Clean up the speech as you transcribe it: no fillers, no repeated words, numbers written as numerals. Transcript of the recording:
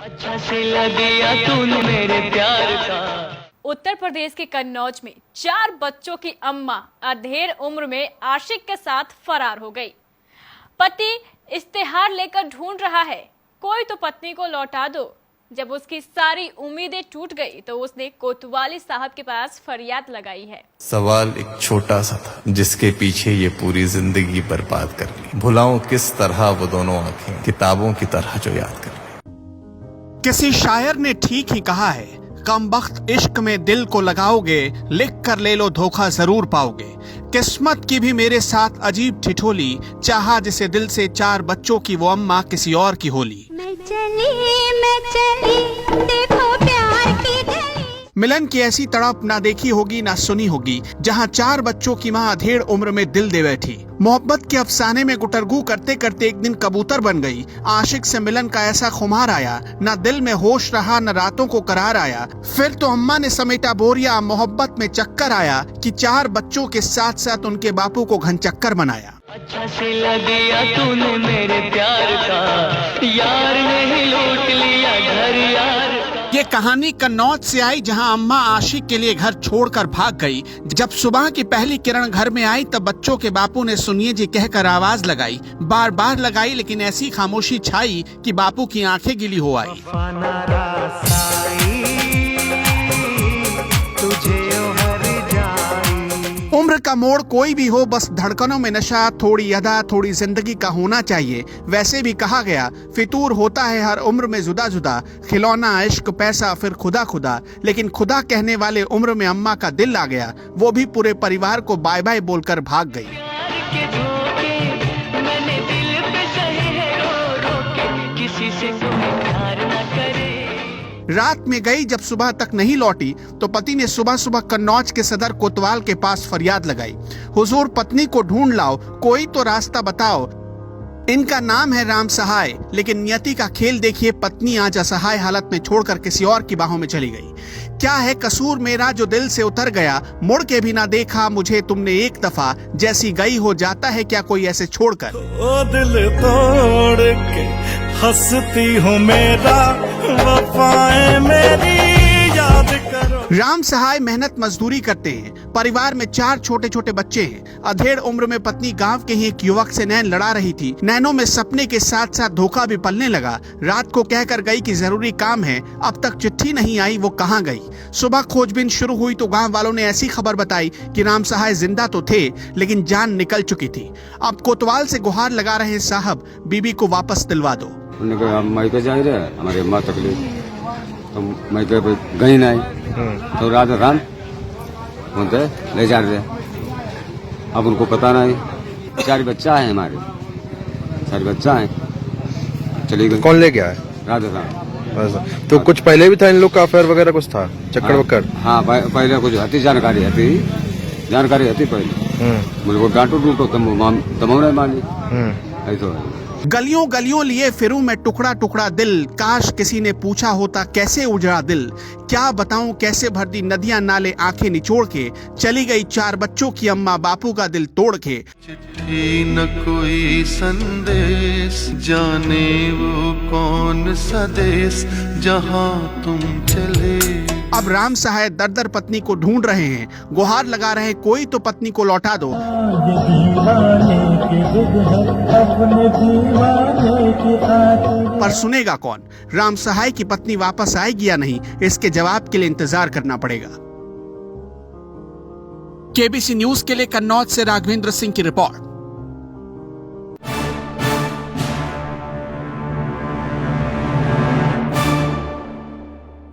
अच्छा सिला दिया तूने मेरे प्यार का। उत्तर प्रदेश के कन्नौज में 4 बच्चों की अम्मा अधेड़ उम्र में आशिक के साथ फरार हो गई। पति इश्तेहार लेकर ढूंढ रहा है, कोई तो पत्नी को लौटा दो। जब उसकी सारी उम्मीदें टूट गई तो उसने कोतवाली साहब के पास फरियाद लगाई है। सवाल एक छोटा सा था जिसके पीछे ये पूरी जिंदगी बर्बाद कर ली। भुलाऊं किस तरह वो दोनों आंखें किताबों की तरह जो याद कर ली। किसी शायर ने ठीक ही कहा है, कमबख्त इश्क में दिल को लगाओगे, लिख कर ले लो धोखा जरूर पाओगे। किस्मत की भी मेरे साथ अजीब ठिठोली, चाहा जिसे दिल से 4 बच्चों की वो अम्मा किसी और की होली। मैं चली देखो प्यार की गली। मिलन की ऐसी तड़प ना देखी होगी ना सुनी होगी, जहां 4 बच्चों की मां अधेड़ उम्र में दिल दे बैठी। मोहब्बत के अफसाने में गुटरगू करते करते एक दिन कबूतर बन गई। आशिक से मिलन का ऐसा खुमार आया, ना दिल में होश रहा न रातों को करार आया। फिर तो अम्मा ने समेटा बोरिया, मोहब्बत में चक्कर आया कि 4 बच्चों के साथ साथ उनके बापू को घनचक्कर बनाया। अच्छा सिला दिया तूने मेरे प्यार का, यार ने ही लूट लिया घर यार का। ये कहानी कन्नौज से आई, जहां अम्मा आशिक के लिए घर छोड़कर भाग गई। जब सुबह की पहली किरण घर में आई तब बच्चों के बापू ने सुनिए जी कहकर आवाज लगाई। बार बार लगाई लेकिन ऐसी खामोशी छाई कि बापू की आंखें गीली हो आई। उम्र का मोड़ कोई भी हो, बस धड़कनों में नशा, थोड़ी अदा, थोड़ी जिंदगी का होना चाहिए। वैसे भी कहा गया, फितूर होता है हर उम्र में जुदा जुदा, खिलौना इश्क पैसा फिर खुदा खुदा। लेकिन खुदा कहने वाले उम्र में अम्मा का दिल आ गया, वो भी पूरे परिवार को बाय बाय बोलकर भाग गई। प्यार के धोखे मैंने दिल पे सहे हैं रो रो के, किसी से कोई प्यार न करे। रात में गई, जब सुबह तक नहीं लौटी तो पति ने सुबह सुबह कन्नौज के सदर कोतवाल के पास फरियाद लगाई। हुजूर, पत्नी को ढूंढ लाओ, कोई तो रास्ता बताओ। इनका नाम है राम सहाय, लेकिन नियति का खेल देखिए, पत्नी आज असहाय हालत में छोड़कर किसी और की बाहों में चली गई। क्या है कसूर मेरा जो दिल से उतर गया, मुड़ के भी ना देखा मुझे तुमने एक दफा, जैसी गई हो जाता है क्या कोई ऐसे छोड़कर। ओ दिल तोड़ के हंसती हो मेरा, वफाएं मेरी याद करो। राम सहाय मेहनत मजदूरी करते हैं। परिवार में 4 छोटे छोटे बच्चे हैं। अधेड़ उम्र में पत्नी गांव के ही एक युवक से नैन लड़ा रही थी। नैनों में सपने के साथ साथ धोखा भी पलने लगा। रात को कहकर गई कि जरूरी काम है, अब तक चिट्ठी नहीं आई, वो कहाँ गई। सुबह खोजबीन शुरू हुई तो गाँव वालों ने ऐसी खबर बताई कि राम सहाय जिंदा तो थे लेकिन जान निकल चुकी थी। अब कोतवाल से गुहार लगा रहे साहब, बीबी को वापस दिलवा दो। मायके जा रहे हमारे माँ तकलीफ, तो मायके गई नहीं तो रात रात होते ले जा रहे। अब उनको पता नहीं, 4 बच्चा है हमारे, 4 बच्चा है, चली गई। कौन ले गया है? रात रात। तो कुछ पहले भी था इन लोग का अफेयर वगैरह कुछ था, चक्कर वक्कर? हाँ पहले कुछ हती जानकारी हती पहले। मुझे को डांटो डूटो तमो नहीं मानी ऐसा। गलियों गलियों लिए फिरूं मैं टुकड़ा टुकड़ा दिल, काश किसी ने पूछा होता कैसे उजड़ा दिल। क्या बताऊं कैसे भर दी नदियां नाले आंखें निचोड़ के, चली गई 4 बच्चों की अम्मा बापू का दिल तोड़ के। चिट्ठी न कोई संदेश, जाने वो कौन सा देश जहां तुम चले। अब राम सहाय दर दर पत्नी को ढूंढ रहे हैं, गुहार लगा रहे, कोई तो पत्नी को लौटा दो। पर सुनेगा कौन? राम सहाय की पत्नी वापस आएगी या नहीं, इसके जवाब के लिए इंतजार करना पड़ेगा। केबीसी न्यूज के लिए कन्नौज से राघवेंद्र सिंह की रिपोर्ट।